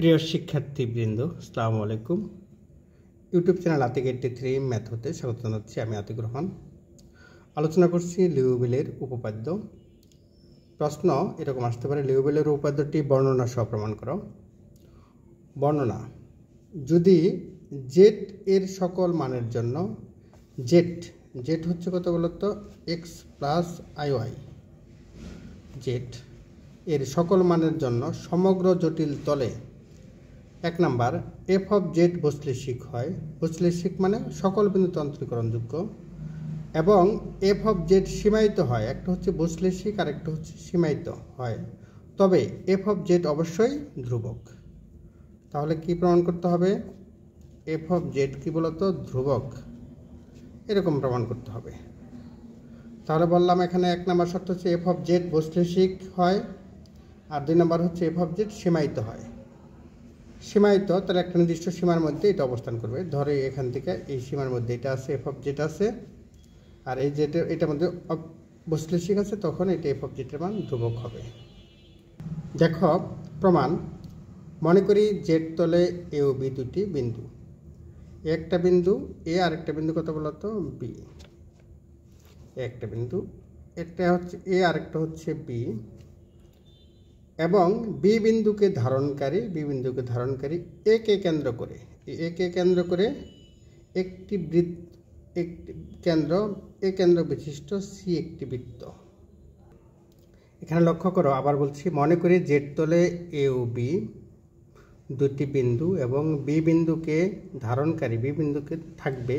প্রিয় শিক্ষার্থীবৃন্দ, আসসালামু আলাইকুম। ইউটিউব চ্যানেল আতিক 83 ম্যাথ হতে স্বাগত জানাচ্ছি। আমি আতিকুর রহমান। আলোচনা করছি লিউভিলের উপপাদ্য। প্রশ্ন এরকম আসতে পারে, লিউভিলের উপপাদ্যটি বর্ণনা সহ প্রমাণ করো। বর্ণনা: যদি জেড এর সকল মানের জন্য জেড হচ্ছে কত বলতো, এক্স প্লাস আইওয়াই, জেড এর সকল মানের জন্য সমগ্র জটিল তলে 1 নাম্বার এফ অফ জেড বৈশ্লেষিক হয়। বৈশ্লেষিক মানে সকল বিন্দুতে অন্তরীকরণযোগ্য, এবং এফ অফ জেড সীমায়িত হয়। একটা হচ্ছে বৈশ্লেষিক আর একটা হচ্ছে সীমায়িত হয়, তবে এফ অফ জেড অবশ্যই ধ্রুবক। তাহলে কি প্রমাণ করতে হবে? এফ অফ জেড কি বলতো, ধ্রুবক, এরকম প্রমাণ করতে হবে। তাহলে বললাম এখানে 1 নাম্বার শর্ত হচ্ছে এফ অফ জেড বৈশ্লেষিক হয়, আর 2 নাম্বার হচ্ছে এফ অফ জেড সীমায়িত হয়। সীমায়িত তার একটা নির্দিষ্ট সীমার মধ্যে এটা অবস্থান করবে। ধরে এখান থেকে এই সীমার মধ্যে এটা আছে, এফ অফ জেড আছে, আর এই জেডের এটার মধ্যে বৈশ্লেষিক আছে, তখন এটা এফ অফ জেডের মান ধ্রুবক হবে। দেখো প্রমাণ। মনে করি জেড তলে এ ও বি দুটি বিন্দু, একটা বিন্দু এ আর একটা বিন্দু কত বলতো, বি। একটা বিন্দু, একটা হচ্ছে এ আর একটা হচ্ছে বি, এবং বি বিন্দুকে ধারণকারী এ কে কেন্দ্র করে একটি কেন্দ্র বিশিষ্ট সি একটি বৃত্ত। এখানে লক্ষ্য করো, আবার বলছি, মনে করি জেড তলে এ ও বি দুটি বিন্দু এবং বি বিন্দুকে থাকবে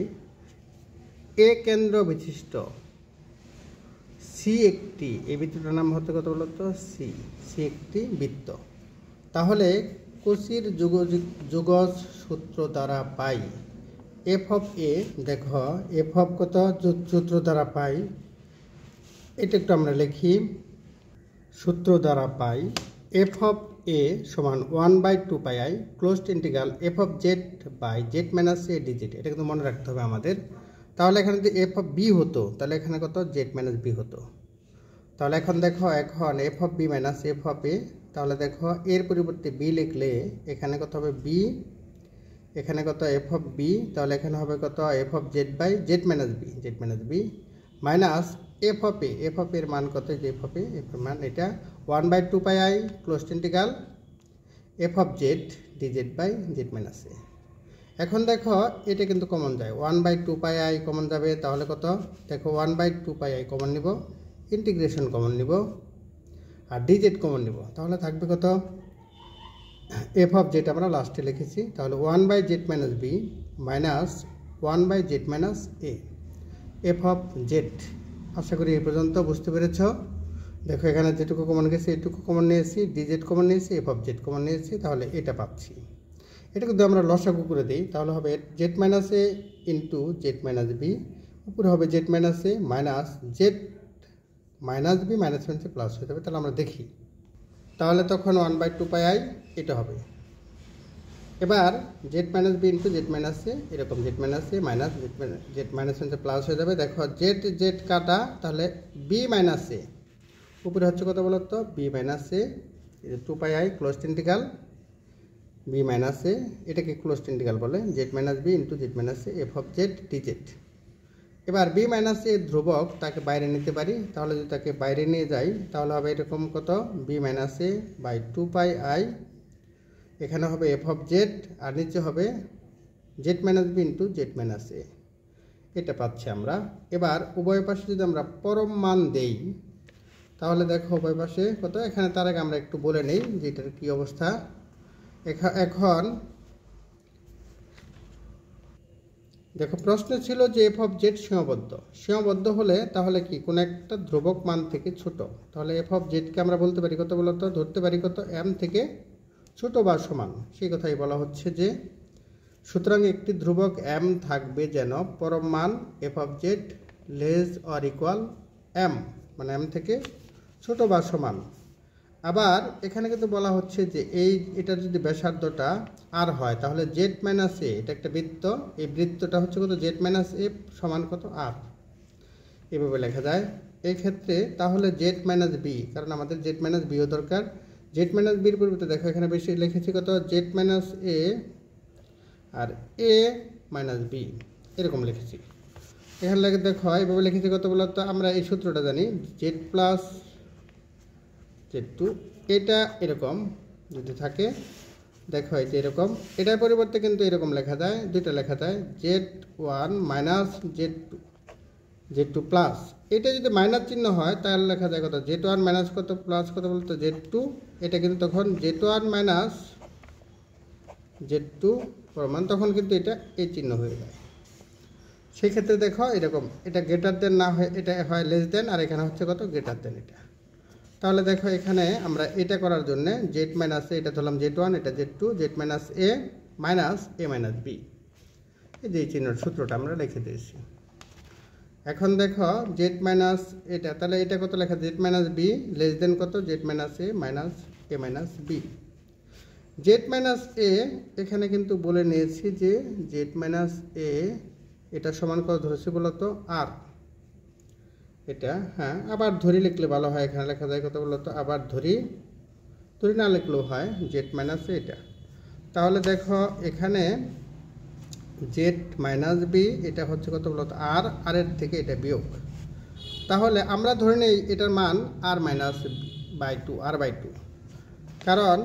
এ কেন্দ্র বিশিষ্ট সি একটি, এই বৃত্তটার নাম হতে কত বলতো, সি একটি বৃত্ত। তাহলে কচির যুগজ সূত্র দ্বারা পাই এফ অফ এ। দেখো এফ অফ কত সূত্র দ্বারা পাই, এটা একটু আমরা লিখি। সূত্র দ্বারা পাই এফ অফ এ সমান 1/2 pi I closed integral F of Z by Z minus A D Z. এটা কিন্তু মনে রাখতে হবে আমাদের। তাহলে এখানে যদি এফ অফ বি হতো, তাহলে এখানে কত, জেড মাইনাস বি হতো। তাহলে এখন দেখো, এখন F of B minus F of A, তাহলে দেখো এর পরিবর্তে বি লিখলে এখানে কত হবে বি, এখানে কত এফ অফ বি, তাহলে এখানে হবে কত f of Z by Z minus B minus F of এর মান কত, যে এফ অফ এর মান এটা 1/2 pi I closed integral F of Z D Z by Z minus A. এখন দেখো এটা কিন্তু কমন যায়, 1/2 পাই আই কমন যাবে, তাহলে কত, দেখো 1/2 পাই আই কমন নিব, ইন্টিগ্রেশন কমন নিব, আর ডিজেড কমন নিব, তাহলে থাকবে কত, এফ অফ জেড আমরা লাস্টে লিখেছি। তাহলে 1/জেড মাইনাস বি মাইনাস 1/জেড minus A, F of Z. আশা করি এই পর্যন্ত বুঝতে পেরেছ। দেখো এখানে যেটুকু কমন গেছে এটুকু কমন নিয়েছি, ডিজেড কমন নিয়েছি, এফ অফ জেড কমন নিয়েছি, তাহলে এটা পাচ্ছি। এটা কিন্তু আমরা লসাগু করে দিই, তাহলে হবে Z minus A into Z minus B, উপরে হবে জেড মাইনাস এ minus Z minus B minus মাইনাসে প্লাস হয়ে যাবে। তাহলে আমরা দেখি, তাহলে তখন 1/2 পাই আই এটা হবে। এবার Z minus B into Z minus A, এরকম জেড মাইনাস এ মাইনাস জেড মাইনাস মাইনাসে প্লাস হয়ে যাবে। দেখো জেড কাটা, তাহলে বি মাইনাস এ, উপরে হচ্ছে কত বলতো, B minus A 2 pi I closed integral B minus A, এটাকে ক্লোজড ইন্টিগ্রাল বলে, Z minus B into Z minus A F of Z D Z. এবার বি মাইনাস এ ধ্রুবক, তাকে বাইরে নিতে পারি, তাহলে যদি তাকে বাইরে নিয়ে যাই তাহলে হবে এরকম কত, B minus A by 2 pi I, এখানে হবে এফ অফ জেড, আর নিচে হবে Z minus B into Z minus A, এটা পাচ্ছি আমরা। এবার উভয় পাশে যদি আমরা পরম মান দেই, তাহলে দেখো উভয় পাশে কত, এখানে তার আগে আমরা একটু বলে নেই যে এটার কী অবস্থা। এখন দেখো প্রশ্ন ছিল যে এফ অফ জেড সীমাবদ্ধ হলে তাহলে কি কোন একটা ধ্রুবক মান থেকে ছোট, তাহলে এফ অফ জেডকে আমরা বলতে পারি কত বলতো, ধরতে পারি কত, এম থেকে ছোট বা সমান, সেই কথাই বলা হচ্ছে যে সুতরাং একটি ধ্রুবক এম থাকবে যেন পরম মান F of z less or equal M, মানে এম থেকে ছোট বা সমান। আবার এখানে কিন্তু বলা হচ্ছে যে এটার যদি ব্যাসার্ধটা আর হয়, তাহলে জেড মাইনাস এ, এটা একটা বৃত্ত, এই বৃত্তটা হচ্ছে কত, জেড মাইনাস এ সমান কত, আর, এভাবে লেখা যায় এই ক্ষেত্রে। তাহলে জেড মাইনাস বি, কারণ আমাদের জেড মাইনাস বিও দরকার, জেড মাইনাস বির পরিবর্তে দেখো এখানে বেশি লিখেছি কত জেড মাইনাস এ আর এ মাইনাস বি এরকম লিখেছি। এখানে দেখো এইভাবে লিখেছি কত বলতো, আমরা এই সূত্রটা জানি জেড প্লাস জেড টু, এটা এরকম যদি থাকে দেখো এই যে এরকম, এটার পরিবর্তে কিন্তু এরকম লেখা যায়, দুইটা লেখা যায় z one minus z two plus. এটা যদি মাইনাস চিহ্ন হয় তাহলে লেখা যায় কত জেড ওয়ান মাইনাস কত প্লাস কত বলতো জেড টু। এটা কিন্তু তখন z one minus z two প্রমাণ, তখন কিন্তু এটা এই চিহ্ন হয়ে যায়। সেই ক্ষেত্রে দেখো এরকম, এটা গ্রেটার দেন না হয় এটা হয় লেস দেন, আর এখানে হচ্ছে কত গ্রেটার দেন এটা। তাহলে দেখো এখানে আমরা এটা করার জন্য জেড মাইনাস এ, এটা ধরলাম জেড ওয়ান, এটা জেড টু, জেড মাইনাস এ মাইনাস বি, এই যে চিহ্নের সূত্রটা আমরা লিখে দিয়েছি। এখন দেখো জেড মাইনাস এটা, তাহলে এটা কত লেখা z minus b less than কত z minus A minus b. Z minus a এখানে কিন্তু বলে নিয়েছি যে জেড মাইনাস এ এটা সমান কত ধরেছি বলতো আর, এটা হ্যাঁ আবার ধরি লিখলে ভালো হয়, এখানে লেখা যায় কত বলতো আবার ধরি না লিখলেও হয় জেড মাইনাস এটা। তাহলে দেখো এখানে জেড মাইনাস বি এটা হচ্ছে কত বলতো আর এর থেকে এটা বিয়োগ, তাহলে আমরা ধরে নেই এটার মান R minus by two, R by two, কারণ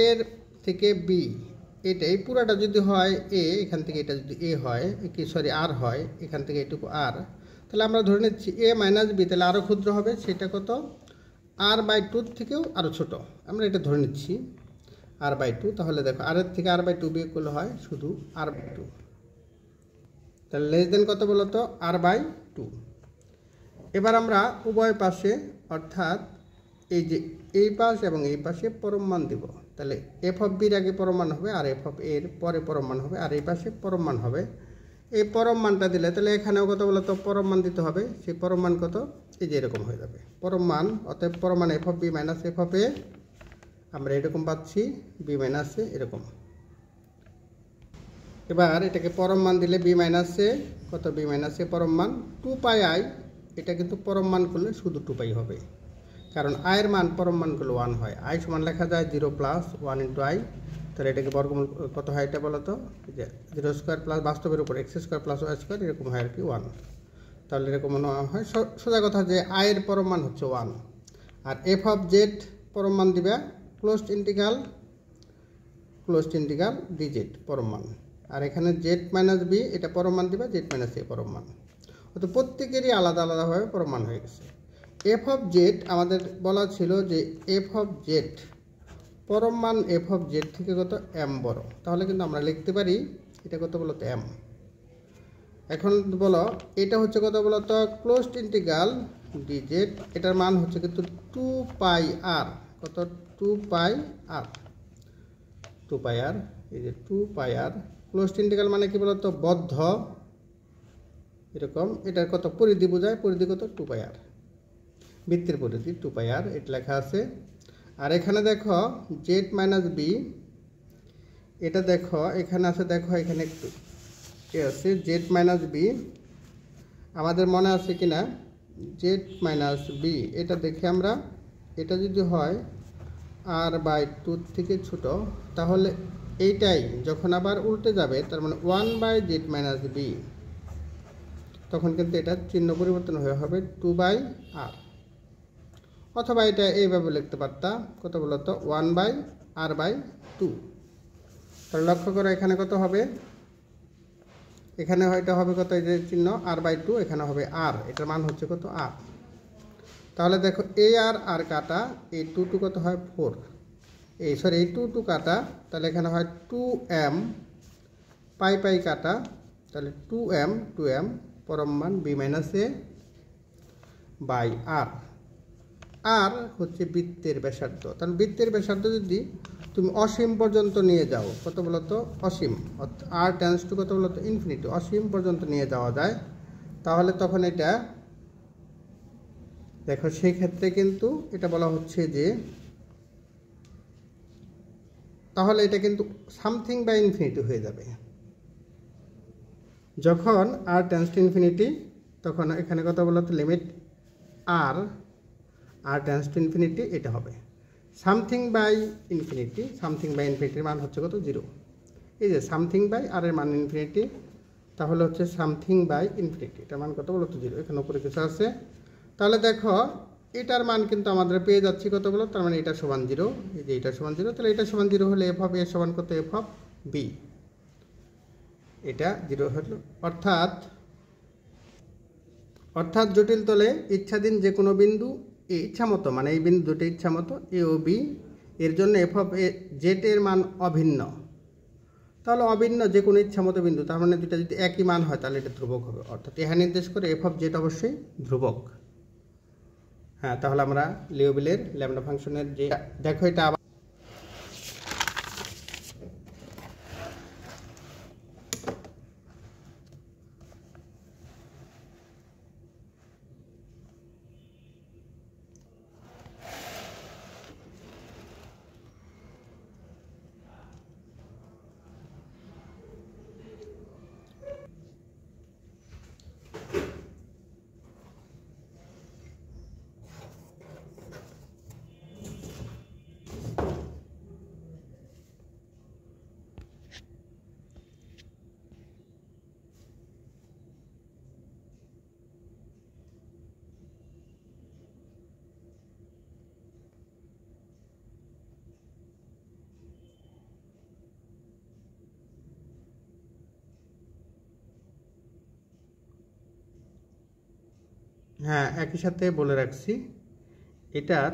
এর থেকে বি এটাই পুরাটা যদি হয় এ, এখান থেকে এটা যদি এ হয় কি সরি আর হয়, এখান থেকে এটুকু আর, তাহলে আমরা ধরে নিচ্ছি এ মাইনাস বি, তাহলে আরও ক্ষুদ্র হবে, সেটা কত আর বাই টুর থেকেও আরও ছোট, আমরা এটা ধরে নিচ্ছি আর বাই টু। তাহলে দেখো আর এর থেকে আর বাই টু বিয়োগ করলে হয় শুধু আর বাই টু, তাহলে লেস দেন কত বলতো আর বাই টু। এবার আমরা উভয় পাশে অর্থাৎ এই যে এই পাশ এবং এই পাশে পরম মান দিব, তাহলে এফ অফ বির আগে পরম মান হবে আর এফ অফ এর পরে পরম মান হবে, আর এই পাশে পরম মান হবে। এই পরম মানটা দিলে তাহলে এখানেও কত বলতো পরম মান দিতে হবে, সেই পরম মান কত এই যে এরকম হয়ে যাবে পরম মান, অতএব পরম মান F of B minus F of A আমরা এরকম পাচ্ছি বি মাইনাস এ এরকম। এবার এটাকে পরম মান দিলে বি মাইনাস এ কত বি মাইনাস এ পরম মান 2 আই, এটা কিন্তু পরম মান করলে শুধু 2 হবে, কারণ আয়ের মান পরম মান করলে 1 হয়। আই সমান লেখা যায় 0 প্লাস 1 ইন্টু আই, তাহলে এটাকে বর্গমূল কত হয় এটা বলো তো, যে 0 স্কোয়ার প্লাস বাস্তবের উপর x square plus y square এরকম হয় আর কি 1, তাহলে এরকম মনে হয় সোজা কথা যে আয়ের পরম মান হচ্ছে 1। আর এফ অফ জেড পরম মান দিবে ক্লোজড ইন্টিগ্রাল ডিজেড পরম মান, আর এখানে জেড মাইনাস বি এটা পরম মান দিবে জেড মাইনাস এ পরম মান, তো প্রত্যেকেরই আলাদা আলাদাভাবে পরম মান হয়ে গেছে। এফ অফ জেড আমাদের বলা ছিল যে এফ অফ জেড পরম মান এফ অফ জেড থেকে কত এম বড়, তাহলে কিন্তু আমরা লিখতে পারি এটা কত বলতো এম। এখন বলো এটা হচ্ছে কত বলতো ক্লোজড ইন্টিগ্রাল ডিজেড, এটার মান হচ্ছে কিন্তু 2 আর, কত 2 আর, এই যে 2 আর ক্লোজড ইন্টিগ্রাল মানে কি বলতো বদ্ধ এরকম, এটার কত পরিধি বোঝায়, পরিধি কত 2 আর, বৃত্তের পরিধি 2 আর এটা লেখা আছে। আর এখানে দেখো জেড মাইনাস বি এটা দেখো এখানে আছে, দেখো এখানে একটু আছে জেড মাইনাস বি, আমাদের মনে আছে কিনা জেড মাইনাস বি এটা দেখে আমরা এটা যদি হয় আর বাই টু থেকে ছোট, তাহলে এইটাই যখন আবার উল্টে যাবে তার মানে 1 বাই জেড মাইনাস বি, তখন কিন্তু এটা চিহ্ন পরিবর্তন হয়ে হবে 2 আর, অথবা এটা এইভাবে লিখতে পারতাম কত বলতো 1 বাই আর বাই টু। তাহলে লক্ষ্য করো এখানে কত হবে, এখানে হয়তো হবে কত এই যে চিহ্ন আর বাই টু, এখানে হবে আর, এটার মান হচ্ছে কত আর। তাহলে দেখো এ আর কাটা এই 2 কত হয় 4, এই সরি এই 2 কাটা, তাহলে এখানে হয় 2m, পাই কাটা, তাহলে 2m পরম মান বি মাইনাস এ বাই আর। আর হচ্ছে বৃত্তের ব্যাসার্ধ, তাহলে বৃত্তের ব্যাসার্ধ যদি তুমি অসীম পর্যন্ত নিয়ে যাও কত বলতো অসীম, আর টেন্স টু কত বলতো ইনফিনিটি, অসীম পর্যন্ত নিয়ে যাওয়া যায়, তাহলে তখন এটা দেখো সেই ক্ষেত্রে কিন্তু এটা বলা হচ্ছে যে তাহলে এটা কিন্তু সামথিং বাই ইনফিনিটি হয়ে যাবে। যখন আর টেন্স টু ইনফিনিটি তখন এখানে কত বলতো limit R tends to infinity এটা হবে। Something by infinity, something by ইনফিনিটির মান হচ্ছে কত 0। এই যে সামথিং বাই আর এর মান ইনফিনিটি, তাহলে হচ্ছে সামথিং বাই ইনফিনিটি এটার মান কত বলো তো 0। এখানে উপরে কিছু আছে, তাহলে দেখো এটার মান কিন্তু আমাদের পেয়ে যাচ্ছি কত বলো, তার মানে এটা সমান 0, এই যে এটা সমান 0, তাহলে এটা সমান 0 হলে এফ অফ এ সমান কত এফ অফ বি, এটা 0 হলো। অর্থাৎ জটিল তলে ইচ্ছাধীন যে কোনো বিন্দু এ ইচ্ছা মতো, মানে এই বিন্দু দুটো ইচ্ছা মতো এ ও বি, এর জন্য এফ অফ এ জেড এর মান অভিন্ন। তাহলে অভিন্ন যে কোনো ইচ্ছা মতো বিন্দু, তার মানে দুটা যদি একই মান হয় তাহলে এটা ধ্রুবক হবে, অর্থাৎ ইহা নির্দেশ করে এফ অফ জেড অবশ্যই ধ্রুবক। হ্যাঁ, তাহলে আমরা লিওভিলের ল্যামডা ফাংশনের যে দেখো এটা আবার হ্যাঁ একই সাথে বলে রাখছি, এটার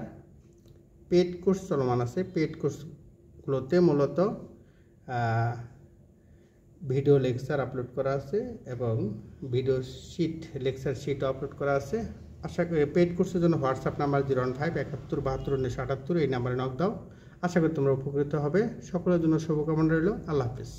পেড কোর্স চলমান আছে। পেড কোর্সগুলোতে মূলত ভিডিও লেকচার আপলোড করা আছে এবং ভিডিও শিট, লেকচার শিটও আপলোড করা আছে। আশা করি পেড কোর্সের জন্য হোয়াটসঅ্যাপ নাম্বার 0157172 এই নাম্বারে নক দাও। আশা করি তোমরা উপকৃত হবে। সকলের জন্য শুভকামনা রইল। আল্লাহ হাফিজ।